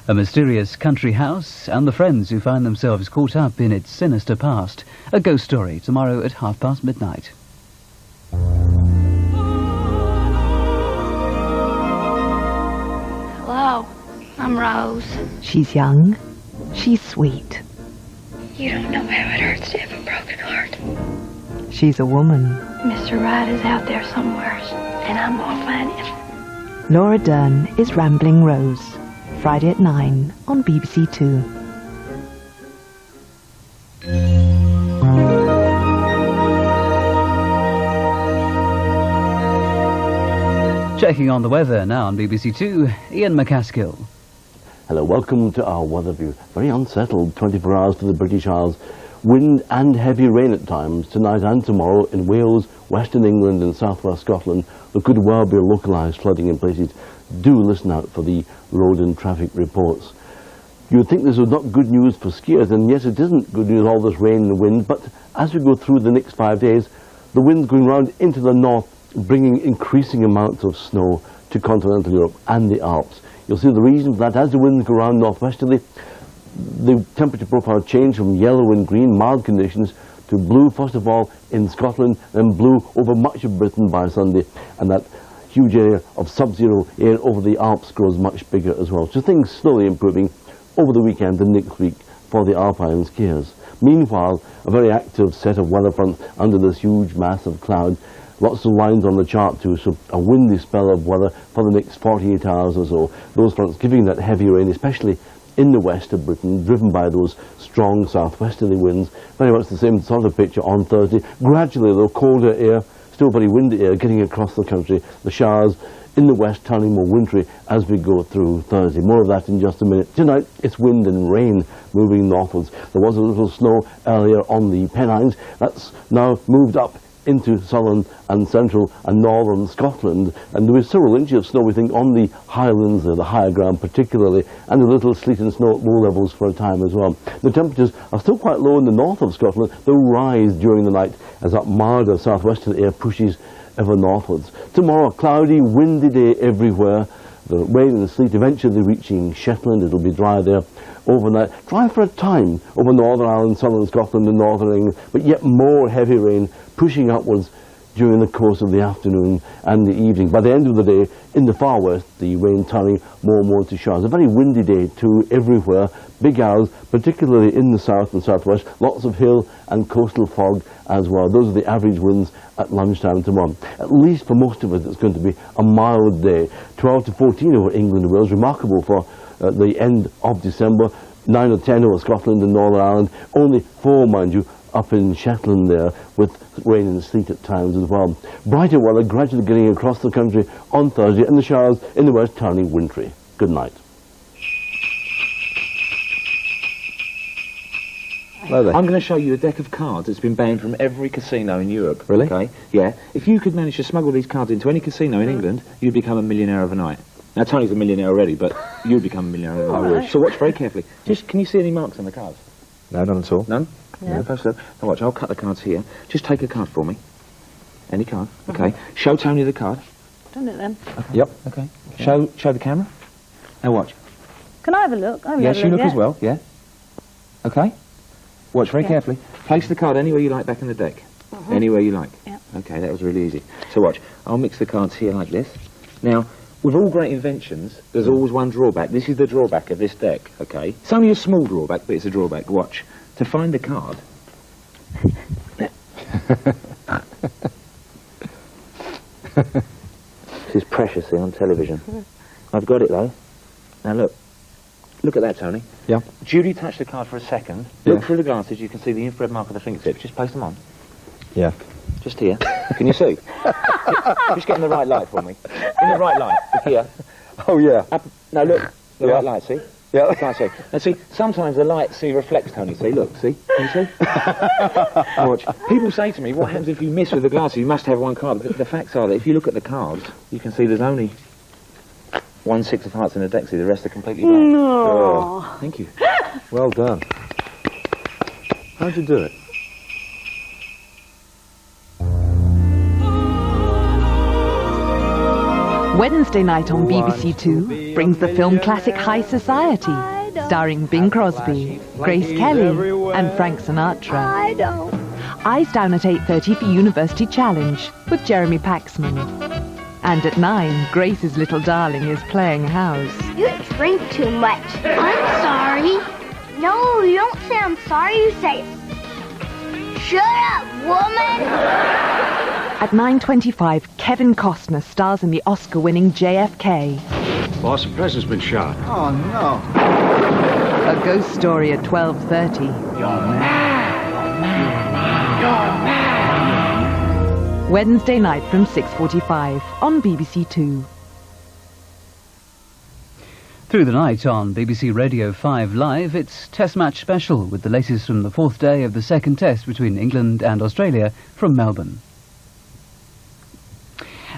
A mysterious country house and the friends who find themselves caught up in its sinister past. A ghost story tomorrow at midnight. Hello, I'm Rose. She's young. She's sweet. You don't know how it hurts to have a broken heart. She's a woman. Mr. Right is out there somewhere, and I'm gonna find him. Laura Dern is Rambling Rose. Friday at 9 on bbc2. Checking on the weather now on BBC2, Ian McCaskill. Hello, welcome to our weather view. Very unsettled 24 hours for the British Isles. Wind and heavy rain at times tonight and tomorrow in Wales, Western England and southwest Scotland. There could well be localised flooding in places. Do listen out for the road and traffic reports. You would think this was not good news for skiers, and yes, it isn't good news, all this rain and wind, but as we go through the next 5 days, the wind's going round into the north, bringing increasing amounts of snow to continental Europe and the Alps. You'll see the reason for that. As the winds go around northwesterly, the temperature profile changed from yellow and green, mild conditions, to blue, first of all, in Scotland, then blue over much of Britain by Sunday, and that huge area of sub-zero air over the Alps grows much bigger as well. So things slowly improving over the weekend and next week for the alpine skiers. Meanwhile, a very active set of weather fronts under this huge mass of cloud. Lots of lines on the chart too, so a windy spell of weather for the next 48 hours or so. Those fronts giving that heavy rain, especially in the west of Britain, driven by those strong southwesterly winds. Very much the same sort of picture on Thursday. Gradually, though, colder air, still very windy air getting across the country. The showers in the west turning more wintry as we go through Thursday. More of that in just a minute. Tonight, it's wind and rain moving northwards. There was a little snow earlier on the Pennines. That's now moved up into southern and central and northern Scotland, and there was several inches of snow, we think, on the highlands, the higher ground particularly, and a little sleet and snow at low levels for a time as well. The temperatures are still quite low in the north of Scotland. They'll rise during the night as that milder southwestern air pushes ever northwards. Tomorrow, a cloudy, windy day everywhere. The rain and the sleet eventually reaching Shetland. It'll be dry there overnight. Dry for a time over Northern Ireland, southern Scotland and northern England, but yet more heavy rain pushing upwards during the course of the afternoon and the evening. By the end of the day, in the far west, the rain turning more and more to showers. A very windy day too everywhere. Big hours, particularly in the south and southwest. Lots of hill and coastal fog as well. Those are the average winds at lunchtime tomorrow. At least for most of us, it's going to be a mild day. 12 to 14 over England and Wales. Remarkable for the end of December. 9 or 10 over Scotland and Northern Ireland. Only 4, mind you, up in Shetland there, with rain and sleet at times as well. Brighter weather gradually getting across the country on Thursday, and the showers in the west turning wintry. Good night. I'm going to show you a deck of cards that's been banned from every casino in Europe. Really? Okay. Yeah. If you could manage to smuggle these cards into any casino in England, you'd become a millionaire overnight. Now, Tony's a millionaire already, but you'd become a millionaire overnight. I wish. So watch very carefully. Just, can you see any marks on the cards? No, none at all. None? No. Now watch, I'll cut the cards here. Just take a card for me. Any card. Okay. Show Tony the card. Done it then. Okay. Yep. Okay. Show the camera. Now watch. Can I have a look? Yes, you look as well. Yeah. Okay. Watch very carefully. Place the card anywhere you like back in the deck. Anywhere you like. Yeah. Okay, that was really easy. So watch. I'll mix the cards here like this. Now, with all great inventions, there's always one drawback. This is the drawback of this deck, okay? It's only a small drawback, but it's a drawback. Watch. To find the card... This is precious thing on television. I've got it, though. Now, look. Look at that, Tony. Yeah. Judy touched the card for a second. Yeah. Look through the glasses, you can see the infrared mark of the fingertips. Just place them on. Yeah. Just here. Can you see? Just get in the right light for me. In the right light. Here. Oh, yeah. Up. No, look. The right light, see? Yeah. Can't see. Now, see, sometimes the light, reflects, Tony. See, look, see? Can you see? Watch. People say to me, what happens if you miss with the glasses? You must have one card. But the facts are that if you look at the cards, you can see there's only 1/6 of hearts in the deck. See, the rest are completely blank. No. Oh, thank you. Well done. How'd you do it? Wednesday night on BBC2 brings the film classic High Society, starring Bing Crosby, Grace Kelly and Frank Sinatra. I don't. Eyes down at 8:30 for University Challenge with Jeremy Paxman. And at 9, Grace's little darling is playing house. You drink too much. I'm sorry. No, you don't say I'm sorry. You say, shut up, woman. At 9:25, Kevin Costner stars in the Oscar-winning JFK. Boss, the president's been shot. Oh, no. A ghost story at 12:30. Wednesday night from 6:45 on BBC2. Through the night on BBC Radio 5 Live, it's Test Match Special with the latest from the fourth day of the second test between England and Australia from Melbourne.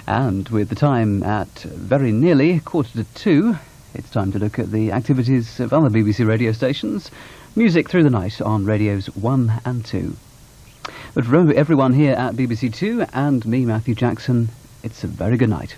And with the time at very nearly 1:45, it's time to look at the activities of other BBC radio stations. Music through the night on radios 1 and 2. But for everyone here at BBC2 and me, Matthew Jackson, it's a very good night.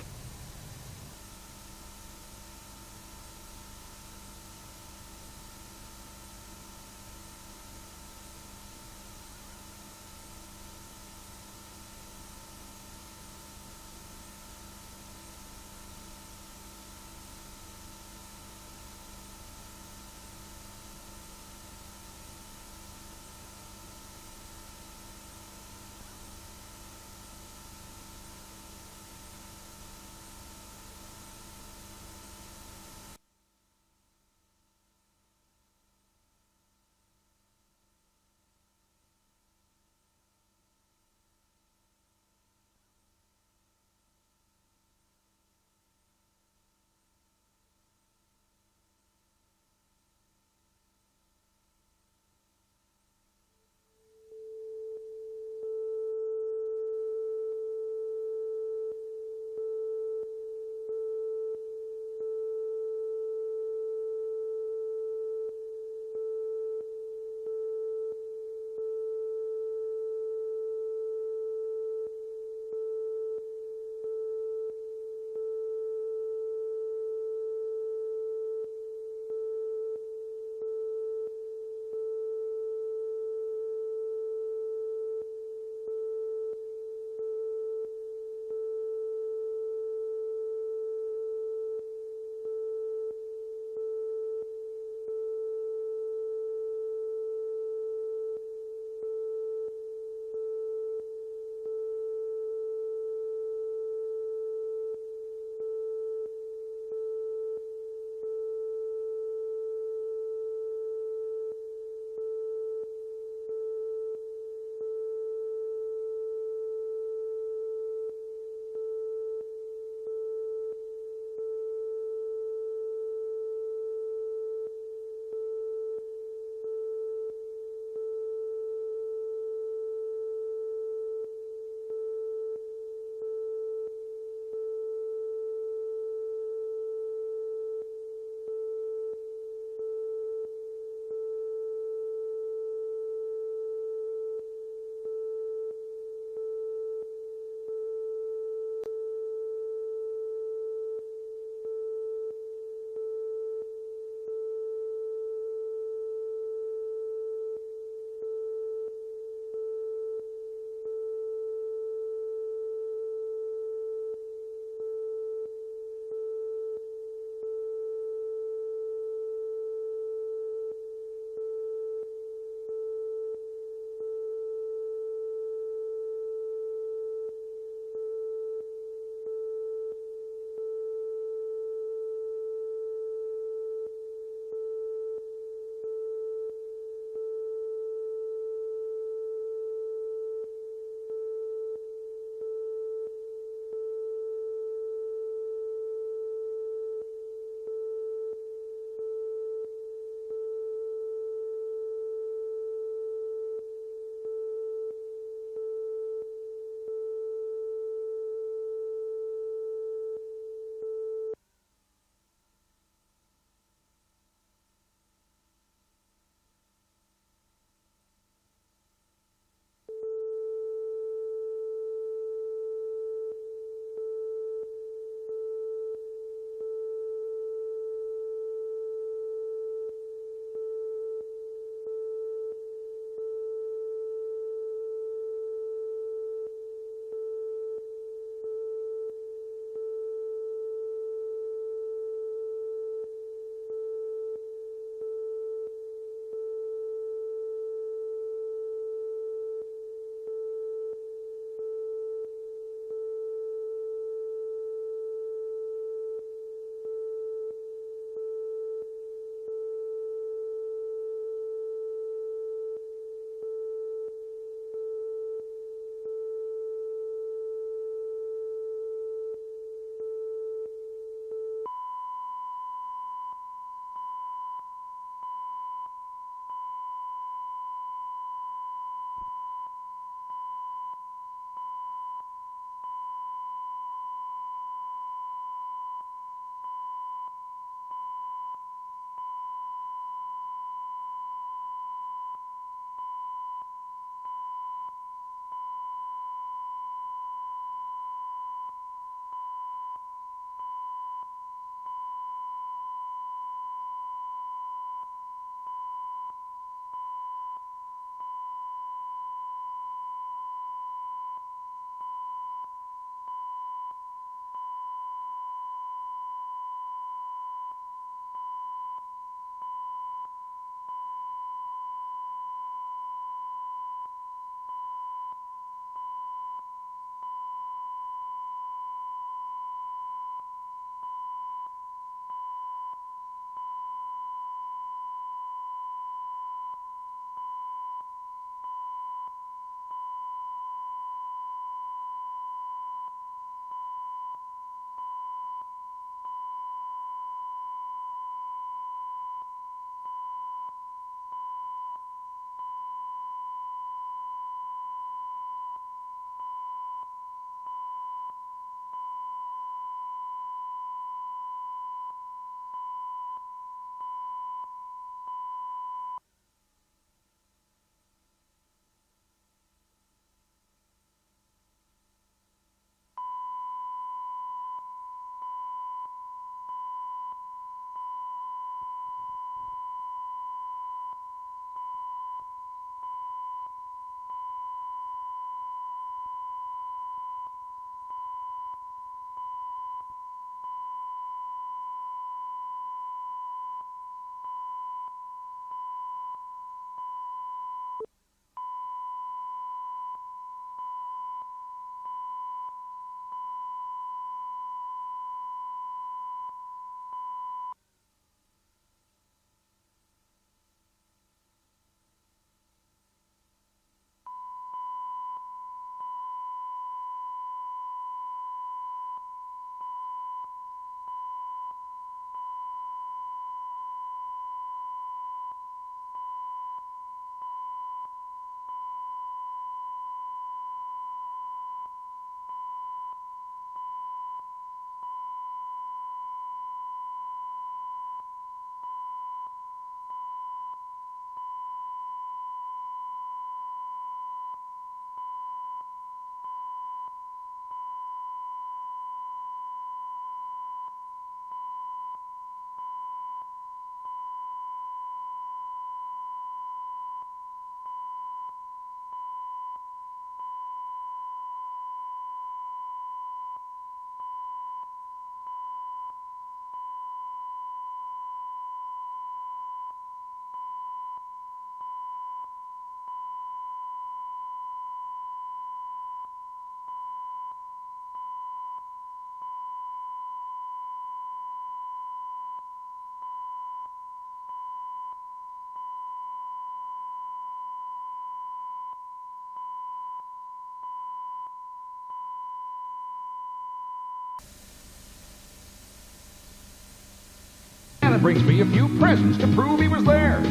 brings me a few presents to prove he was there.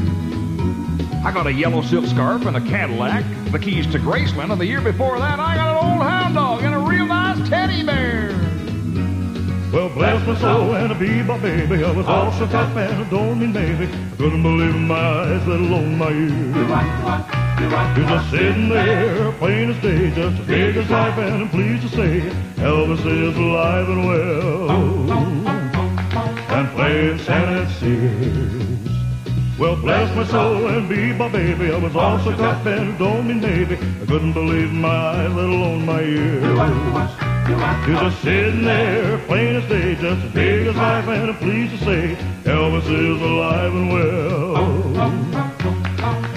I got a yellow silk scarf and a Cadillac, the keys to Graceland, and the year before that I got an old hound dog and a real nice teddy bear. Well, bless my soul and a bebop baby, I was all shook up and I don't mean maybe. I couldn't believe in my eyes, let alone my ears. He was just sitting there, plain as day, just as big as life, and I'm pleased to say Elvis is alive and well, and playing Santa Sears. Well, bless my soul and bebop baby, I was all shook up and don't mean maybe. I couldn't believe in my eyes, let alone my ears. He was just sitting there, plain as day, just as big as life, and I'm pleased to say Elvis is alive and well,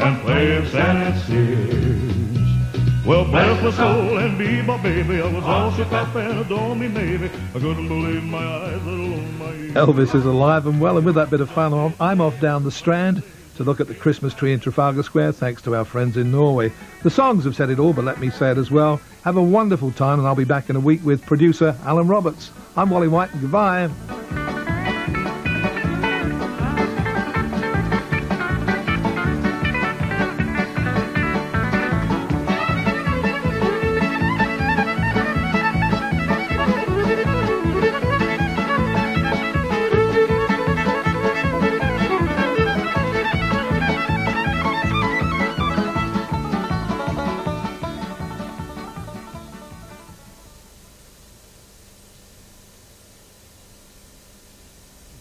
and playing Santa Sears. Well, bless my soul and bebop baby, I was all shook up and adored me maybe. I couldn't believe my eyes, let alone my ears. Elvis is alive and well, and with that bit of fun, I'm off down the Strand to look at the Christmas tree in Trafalgar Square, thanks to our friends in Norway. The songs have said it all, but let me say it as well. Have a wonderful time, and I'll be back in a week with producer Alan Roberts. I'm Wally White, and goodbye.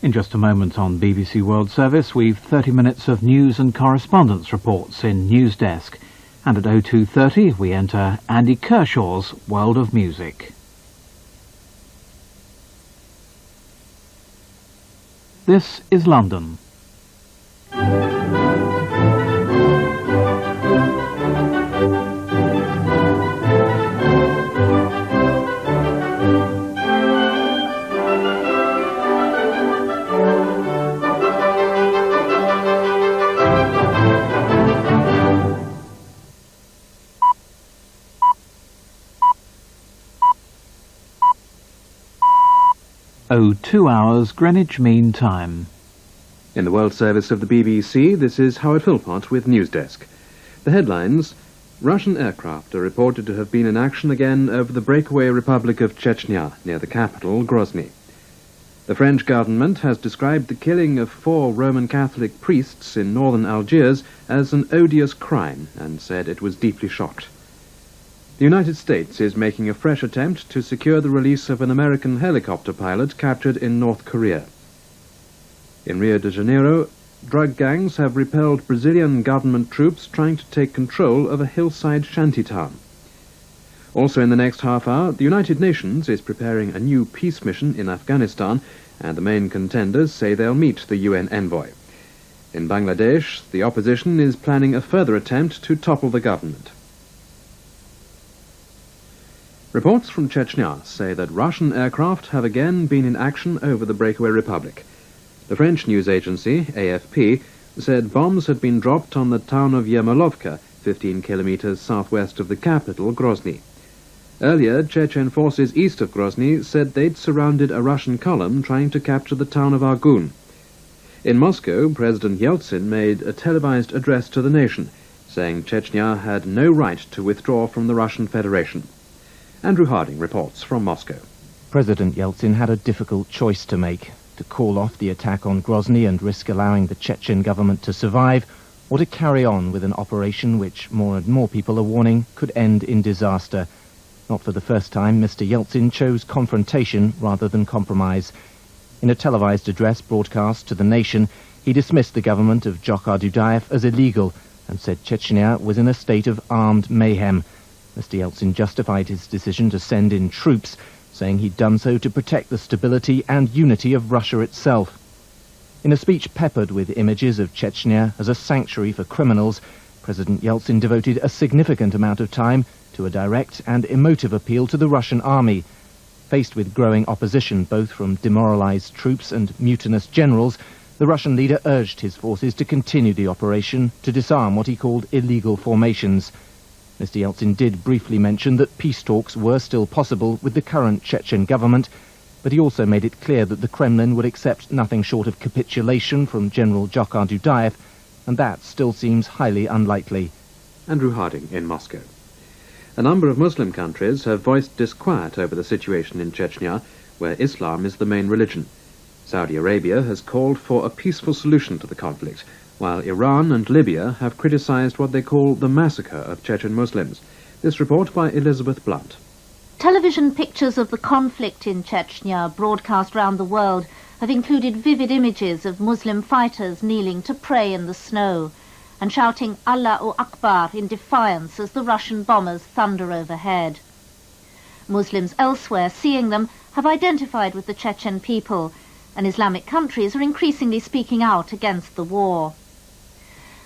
In just a moment on BBC World Service, we've 30 minutes of news and correspondence reports in News Desk. And at 02:30 we enter Andy Kershaw's World of Music. This is London. Oh, 2 hours Greenwich Mean Time. In the World Service of the BBC, this is Howard Philpott with News Desk. The headlines: Russian aircraft are reported to have been in action again over the breakaway Republic of Chechnya, near the capital, Grozny. The French government has described the killing of 4 Roman Catholic priests in northern Algiers as an odious crime, and said it was deeply shocked. The United States is making a fresh attempt to secure the release of an American helicopter pilot captured in North Korea. In Rio de Janeiro, drug gangs have repelled Brazilian government troops trying to take control of a hillside shanty town. Also in the next half hour, the United Nations is preparing a new peace mission in Afghanistan, and the main contenders say they'll meet the UN envoy. In Bangladesh, the opposition is planning a further attempt to topple the government. Reports from Chechnya say that Russian aircraft have again been in action over the breakaway republic. The French news agency, AFP, said bombs had been dropped on the town of Yermolovka, 15 kilometers southwest of the capital, Grozny. Earlier, Chechen forces east of Grozny said they'd surrounded a Russian column trying to capture the town of Argun. In Moscow, President Yeltsin made a televised address to the nation, saying Chechnya had no right to withdraw from the Russian Federation. Andrew Harding reports from Moscow. President Yeltsin had a difficult choice to make: to call off the attack on Grozny and risk allowing the Chechen government to survive, or to carry on with an operation which more and more people are warning could end in disaster. Not for the first time, Mr. Yeltsin chose confrontation rather than compromise. In a televised address broadcast to the nation, he dismissed the government of Djokhar Dudayev as illegal and said Chechnya was in a state of armed mayhem. Mr. Yeltsin justified his decision to send in troops, saying he'd done so to protect the stability and unity of Russia itself. In a speech peppered with images of Chechnya as a sanctuary for criminals, President Yeltsin devoted a significant amount of time to a direct and emotive appeal to the Russian army. Faced with growing opposition both from demoralized troops and mutinous generals, the Russian leader urged his forces to continue the operation to disarm what he called illegal formations. Mr. Yeltsin did briefly mention that peace talks were still possible with the current Chechen government, but he also made it clear that the Kremlin would accept nothing short of capitulation from General Djokhar Dudaev, and that still seems highly unlikely. Andrew Harding in Moscow. A number of Muslim countries have voiced disquiet over the situation in Chechnya, where Islam is the main religion. Saudi Arabia has called for a peaceful solution to the conflict, while Iran and Libya have criticized what they call the massacre of Chechen Muslims. This report by Elizabeth Blunt. Television pictures of the conflict in Chechnya, broadcast round the world, have included vivid images of Muslim fighters kneeling to pray in the snow and shouting Allahu Akbar in defiance as the Russian bombers thunder overhead. Muslims elsewhere, seeing them, have identified with the Chechen people, and Islamic countries are increasingly speaking out against the war.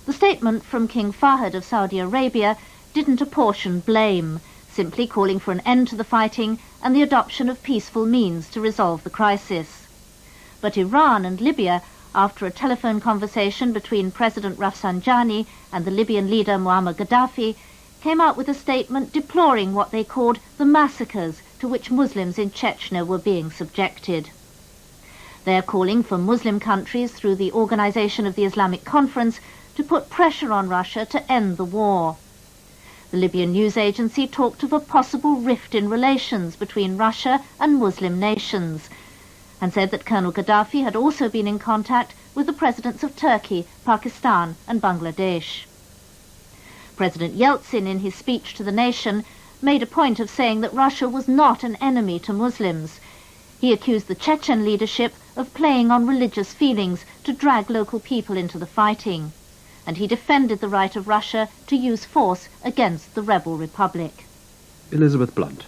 The statement from King Fahd of Saudi Arabia didn't apportion blame, simply calling for an end to the fighting and the adoption of peaceful means to resolve the crisis. But Iran and Libya, after a telephone conversation between President Rafsanjani and the Libyan leader Muammar Gaddafi, came out with a statement deploring what they called the massacres to which Muslims in Chechnya were being subjected. They are calling for Muslim countries, through the Organization of the Islamic Conference, to put pressure on Russia to end the war. The Libyan news agency talked of a possible rift in relations between Russia and Muslim nations, and said that Colonel Gaddafi had also been in contact with the presidents of Turkey, Pakistan and Bangladesh. President Yeltsin, in his speech to the nation, made a point of saying that Russia was not an enemy to Muslims. He accused the Chechen leadership of playing on religious feelings to drag local people into the fighting, and he defended the right of Russia to use force against the rebel republic. Elizabeth Blunt.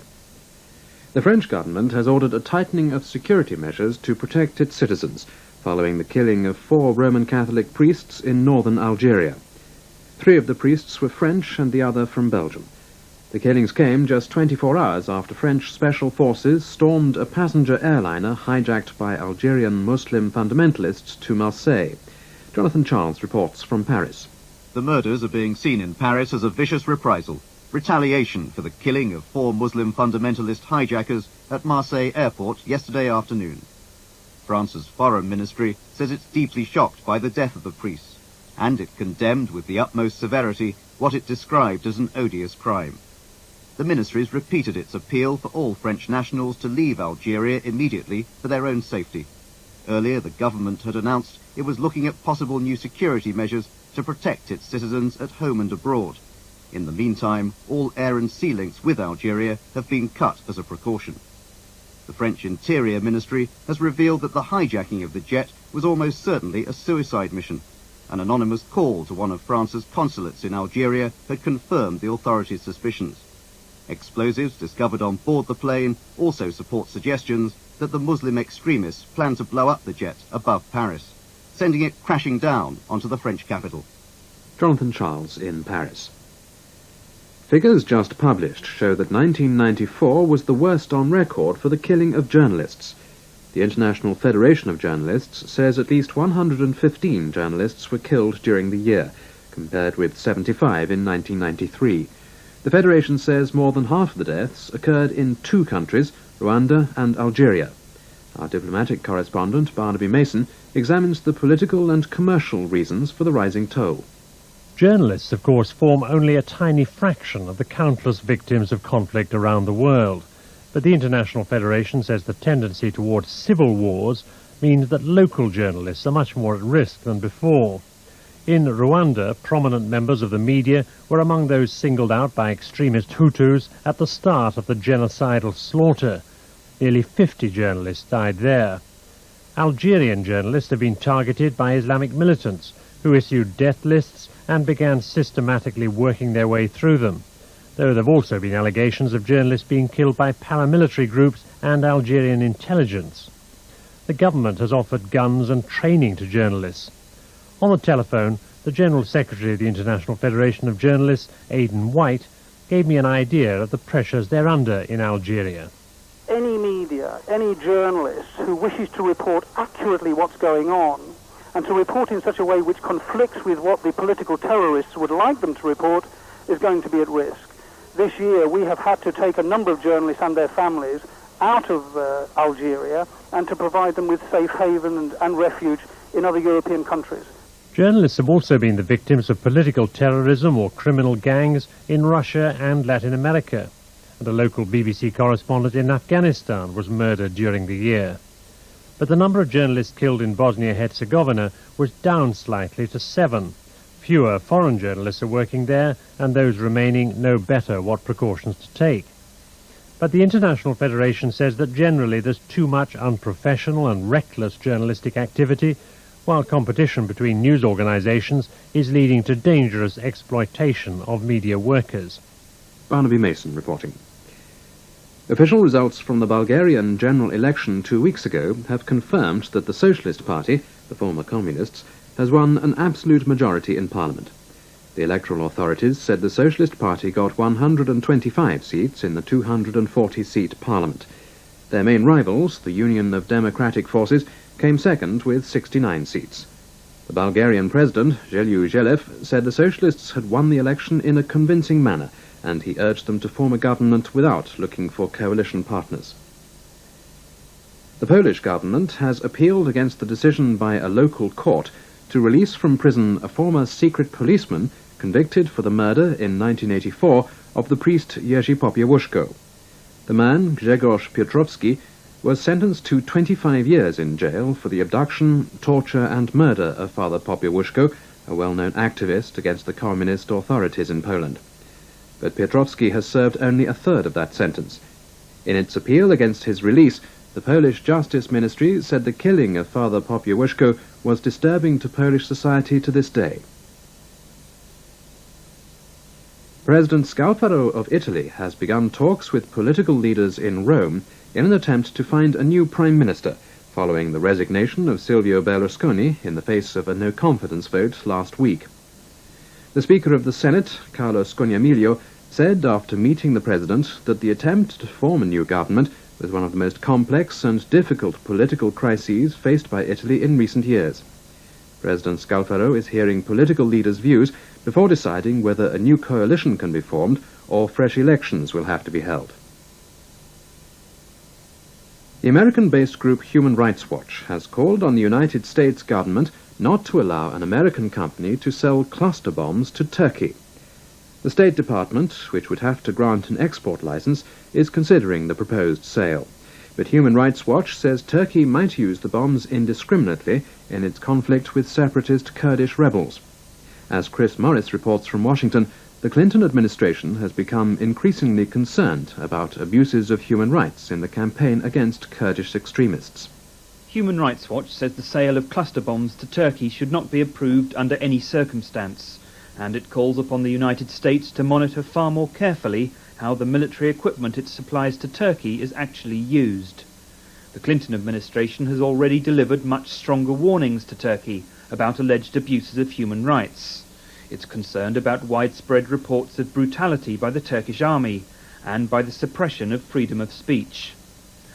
The French government has ordered a tightening of security measures to protect its citizens, following the killing of 4 Roman Catholic priests in northern Algeria. 3 of the priests were French and the other from Belgium. The killings came just 24 hours after French special forces stormed a passenger airliner hijacked by Algerian Muslim fundamentalists to Marseille. Jonathan Charles reports from Paris. The murders are being seen in Paris as a vicious reprisal, retaliation for the killing of 4 Muslim fundamentalist hijackers at Marseille airport yesterday afternoon. France's foreign ministry says it's deeply shocked by the death of the priests, and it condemned with the utmost severity what it described as an odious crime. The ministry's repeated its appeal for all French nationals to leave Algeria immediately for their own safety. Earlier, the government had announced it was looking at possible new security measures to protect its citizens at home and abroad. In the meantime, all air and sea links with Algeria have been cut as a precaution. The French Interior Ministry has revealed that the hijacking of the jet was almost certainly a suicide mission. An anonymous call to one of France's consulates in Algeria had confirmed the authorities' suspicions. Explosives discovered on board the plane also support suggestions that the Muslim extremists plan to blow up the jet above Paris, sending it crashing down onto the French capital. Jonathan Charles in Paris. Figures just published show that 1994 was the worst on record for the killing of journalists. The International Federation of Journalists says at least 115 journalists were killed during the year, compared with 75 in 1993. The Federation says more than half of the deaths occurred in 2 countries, Rwanda and Algeria. Our diplomatic correspondent, Barnaby Mason, examines the political and commercial reasons for the rising toll. Journalists, of course, form only a tiny fraction of the countless victims of conflict around the world. But the International Federation says the tendency towards civil wars means that local journalists are much more at risk than before. In Rwanda, prominent members of the media were among those singled out by extremist Hutus at the start of the genocidal slaughter. Nearly 50 journalists died there. Algerian journalists have been targeted by Islamic militants who issued death lists and began systematically working their way through them, though there have also been allegations of journalists being killed by paramilitary groups and Algerian intelligence. The government has offered guns and training to journalists. On the telephone, the General Secretary of the International Federation of Journalists, Aidan White, gave me an idea of the pressures they're under in Algeria. Any media, any journalist who wishes to report accurately what's going on, and to report in such a way which conflicts with what the political terrorists would like them to report, is going to be at risk. This year we have had to take a number of journalists and their families out of Algeria and to provide them with safe haven and refuge in other European countries. Journalists have also been the victims of political terrorism or criminal gangs in Russia and Latin America, and a local BBC correspondent in Afghanistan was murdered during the year. But the number of journalists killed in Bosnia-Herzegovina was down slightly to 7. Fewer foreign journalists are working there, and those remaining know better what precautions to take. But the International Federation says that generally there's too much unprofessional and reckless journalistic activity, while competition between news organisations is leading to dangerous exploitation of media workers. Barnaby Mason reporting. Official results from the Bulgarian general election 2 weeks ago have confirmed that the Socialist Party, the former Communists, has won an absolute majority in Parliament. The electoral authorities said the Socialist Party got 125 seats in the 240-seat Parliament. Their main rivals, the Union of Democratic Forces, came second with 69 seats. The Bulgarian president, Zheliu Zhelev, said the Socialists had won the election in a convincing manner, and he urged them to form a government without looking for coalition partners. The Polish government has appealed against the decision by a local court to release from prison a former secret policeman convicted for the murder in 1984 of the priest Jerzy Popiełuszko. The man, Grzegorz Piotrowski, was sentenced to 25 years in jail for the abduction, torture and murder of Father Popiełuszko, a well-known activist against the communist authorities in Poland. But Piotrowski has served only a third of that sentence. In its appeal against his release, the Polish Justice Ministry said the killing of Father Popiełuszko was disturbing to Polish society to this day. President Scalfaro of Italy has begun talks with political leaders in Rome in an attempt to find a new prime minister, following the resignation of Silvio Berlusconi in the face of a no-confidence vote last week. The Speaker of the Senate, Carlo Scognamiglio, said after meeting the President that the attempt to form a new government was one of the most complex and difficult political crises faced by Italy in recent years. President Scalfaro is hearing political leaders' views before deciding whether a new coalition can be formed or fresh elections will have to be held. The American-based group Human Rights Watch has called on the United States government not to allow an American company to sell cluster bombs to Turkey. The State Department, which would have to grant an export license, is considering the proposed sale. But Human Rights Watch says Turkey might use the bombs indiscriminately in its conflict with separatist Kurdish rebels. As Chris Morris reports from Washington, the Clinton administration has become increasingly concerned about abuses of human rights in the campaign against Kurdish extremists. Human Rights Watch says the sale of cluster bombs to Turkey should not be approved under any circumstance, and it calls upon the United States to monitor far more carefully how the military equipment it supplies to Turkey is actually used. The Clinton administration has already delivered much stronger warnings to Turkey about alleged abuses of human rights. It's concerned about widespread reports of brutality by the Turkish army and by the suppression of freedom of speech.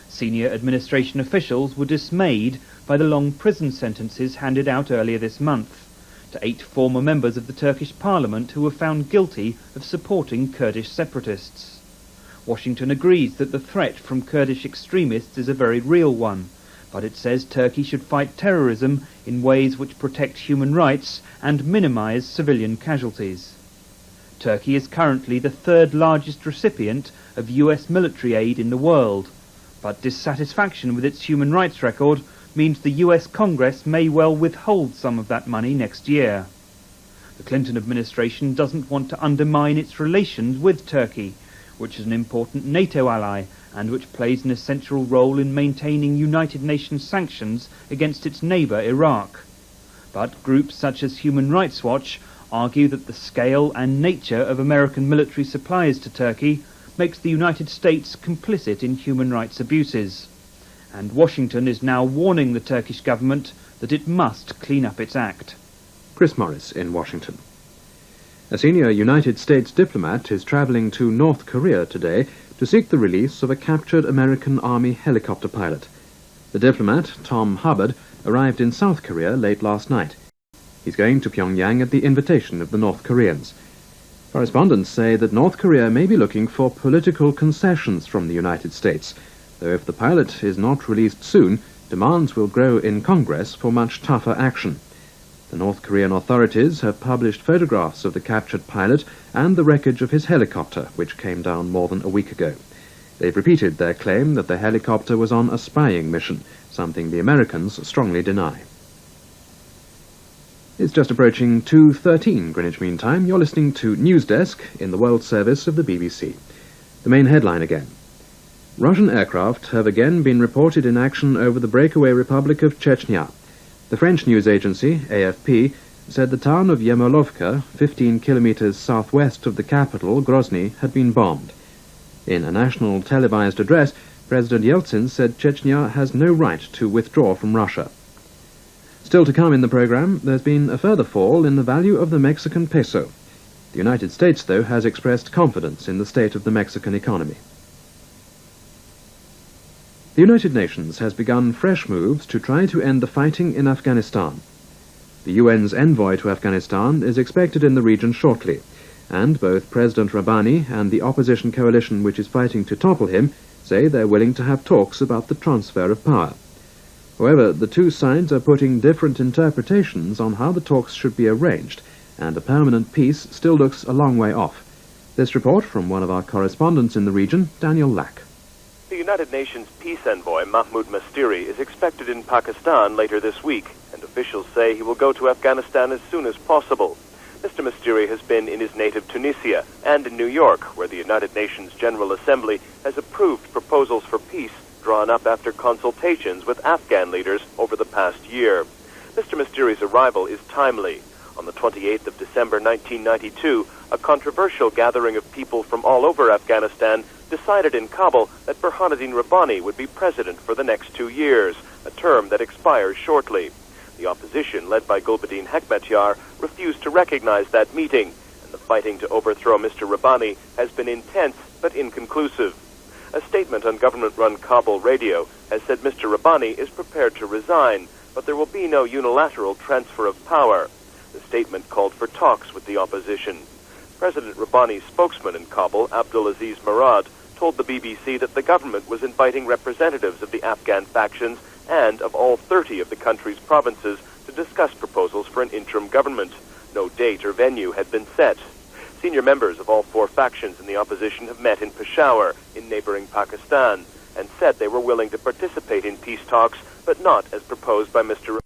Senior administration officials were dismayed by the long prison sentences handed out earlier this month to 8 former members of the Turkish parliament who were found guilty of supporting Kurdish separatists. Washington agrees that the threat from Kurdish extremists is a very real one, but it says Turkey should fight terrorism in ways which protect human rights and minimize civilian casualties. Turkey is currently the 3rd largest recipient of US military aid in the world, but dissatisfaction with its human rights record means the US Congress may well withhold some of that money next year. The Clinton administration doesn't want to undermine its relations with Turkey, which is an important NATO ally and which plays an essential role in maintaining United Nations sanctions against its neighbour Iraq. But groups such as Human Rights Watch argue that the scale and nature of American military supplies to Turkey makes the United States complicit in human rights abuses. And Washington is now warning the Turkish government that it must clean up its act. Chris Morris in Washington. A senior United States diplomat is travelling to North Korea today to seek the release of a captured American Army helicopter pilot. The diplomat, Tom Hubbard, arrived in South Korea late last night. He's going to Pyongyang at the invitation of the North Koreans. Correspondents say that North Korea may be looking for political concessions from the United States, though if the pilot is not released soon, demands will grow in Congress for much tougher action. The North Korean authorities have published photographs of the captured pilot and the wreckage of his helicopter, which came down more than a week ago. They've repeated their claim that the helicopter was on a spying mission, something the Americans strongly deny. It's just approaching 2:13 Greenwich Mean Time. You're listening to News Desk in the World Service of the BBC. The main headline again. Russian aircraft have again been reported in action over the breakaway Republic of Chechnya. The French news agency, AFP, said the town of Yermolovka, 15 kilometers southwest of the capital, Grozny, had been bombed. In a national televised address, President Yeltsin said Chechnya has no right to withdraw from Russia. Still to come in the program, there's been a further fall in the value of the Mexican peso. The United States, though, has expressed confidence in the state of the Mexican economy. The United Nations has begun fresh moves to try to end the fighting in Afghanistan. The UN's envoy to Afghanistan is expected in the region shortly, and both President Rabbani and the opposition coalition which is fighting to topple him say they're willing to have talks about the transfer of power. However, the two sides are putting different interpretations on how the talks should be arranged, and a permanent peace still looks a long way off. This report from one of our correspondents in the region, Daniel Lack. The United Nations peace envoy Mahmoud Mastiri is expected in Pakistan later this week, and officials say he will go to Afghanistan as soon as possible. Mr. Mastiri has been in his native Tunisia and in New York, where the United Nations General Assembly has approved proposals for peace drawn up after consultations with Afghan leaders over the past year. Mr. Mastiri's arrival is timely. On the 28th of December 1992, a controversial gathering of people from all over Afghanistan decided in Kabul that Burhanuddin Rabbani would be president for the next 2 years, a term that expires shortly. The opposition, led by Gulbuddin Hekmatyar, refused to recognize that meeting, and the fighting to overthrow Mr. Rabbani has been intense but inconclusive. A statement on government-run Kabul radio has said Mr. Rabbani is prepared to resign, but there will be no unilateral transfer of power. The statement called for talks with the opposition. President Rabbani's spokesman in Kabul, Abdulaziz Murad, told the BBC that the government was inviting representatives of the Afghan factions and of all 30 of the country's provinces to discuss proposals for an interim government. No date or venue had been set. Senior members of all 4 factions in the opposition have met in Peshawar, in neighboring Pakistan, and said they were willing to participate in peace talks, but not as proposed by Mr.